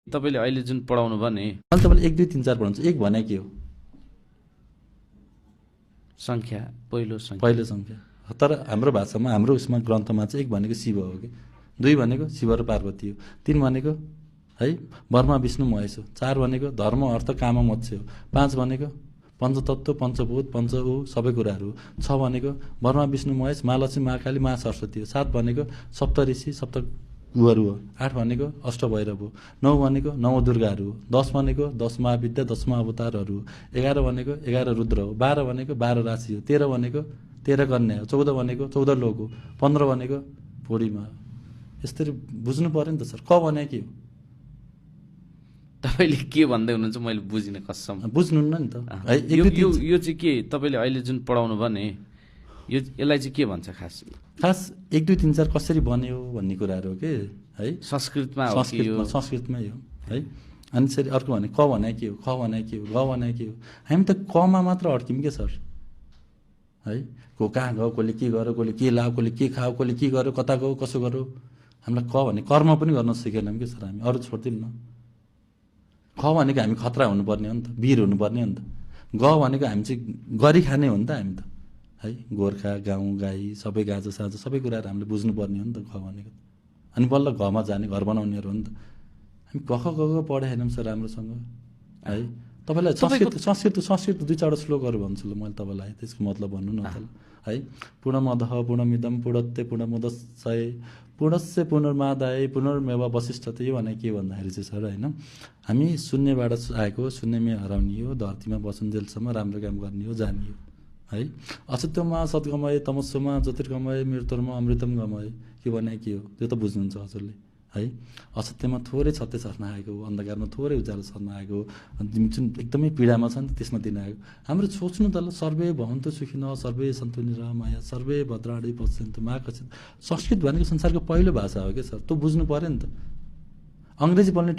तपाईले अहिले जुन पढाउनु भयो नि अनि तपाईँले 1 2 3 4 पढाउँछ। 1 भने के हो? संख्या, पहिलो संख्या। पहिलो संख्या। तर हाम्रो भाषामा हाम्रो उसमा ग्रन्थमा चाहिँ 1 भनेको शिव हो कि, 2 भनेको शिव र पार्वती हो, 3 भनेको है ब्रह्मा विष्णु महेश हो, 4 भनेको धर्म अर्थ काम मोक्ष हो, 5 भनेको पञ्चतत्व पञ्चभूत पञ्च ऊ सबै कुराहरू हो, 6 भनेको ब्रह्मा विष्णु महेश महालक्ष्मी महाकाली महासरस्वती हो, 7 भनेको सप्त ऋषि सप्त गुहरू हो, 8 भनेको अष्टभैरव हो, 9 भनेको नवदुर्गाहरू हो, 10 भनेको 10 महाविद्या 10 महाअवतारहरू हो, 11 भनेको 11 रुद्र हो, 12 भनेको 12 राशि हो, 13 भनेको 13 कन्या हो, 14 भनेको 14 लोक हो, 15 भनेको पूर्णिमा हो। यसरी बुझ्नु पर्यो नि त सर। क भने के हो? तपाईले के भन्दै हुनुहुन्छ मैले बुझिन कसम। बुझ्नुहुन्न नि त। यो चाहिँ के तपाईले अहिले जुन पढाउनु भयो नि यसलाई चाहिँ के भन्छ खास? खास 1 2 3 4 कसरी बन्यो भन्ने कुराहरू हो कि है। संस्कृतमा हो कि यो? संस्कृतमै हो है। अनि त्यसरी अर्को भने क भने के हो, ख भने के हो, ग भने के हो। हामी त कमा मात्र अड्क्यौँ के सर है। को कहाँ गयो, कसले के गर्यो, कसले के लायो, कसले के खायो, कसले के गर्यो, कता गयो, कसो गर्यो। हामीलाई क भने कर्म पनि गर्न सिकेनौँ कि सर हामी। अरू छोडिदिउँ न। ख भनेको हामी खतरा हुनुपर्ने हो नि त, वीर हुनुपर्ने हो नि त। ग भनेको हामी चाहिँ गरी खाने हो नि त हामी त है। गोर्खा गाउँ गाई सबै गाजा साजा सबै कुराहरू हामीले बुझ्नुपर्ने हो नि त ख भनेको। अनि बल्ल घमा जाने घर बनाउनेहरू हो नि त हामी। क ख ग घ पढाएनौँ सर राम्रोसँग है। तपाईँलाई संस्कृत 2-4 श्लोकहरू भन्छु ल मैले तपाईँलाई, त्यसको मतलब भन्नु न त है। पूर्णमदः पूर्णमिदं पूर्णत्ते पूर्णमुदच्यते पूर्णस्य पूर्णमादाय पूर्णमेव वसिष्ठते। यो भने के भन्दाखेरि चाहिँ सर होइन, हामी शून्यबाट आएको, शून्यमै हराउने हो, धरतीमा बसुन्जेलसम्म राम्रो काम गर्ने हो, जाने हो है। असत्यमा सद्गमय तमस्समा ज्योतिर्गमय मृत्युमा अमृतम गमय। के भने के हो त्यो त बुझ्नुहुन्छ हजुरले है। असत्यमा थोरै छत्ते छर्न आएको हो, अन्धकारमा थोरै उज्यालो छर्न आएको हो, जुन एकदमै पीडामा छ नि त्यसमा दिन आएको। हाम्रो सोच्नु त ल सर्वे भवन्तु सुखिनः सर्वे सन्तु निरामया सर्वे भद्राणि पश्यन्तु मा कश्चित्। संस्कृत भनेको संसारको पहिलो भाषा हो क्या सर। त्यो बुझ्नु पर्यो नि त। अङ्ग्रेजी बोल्ने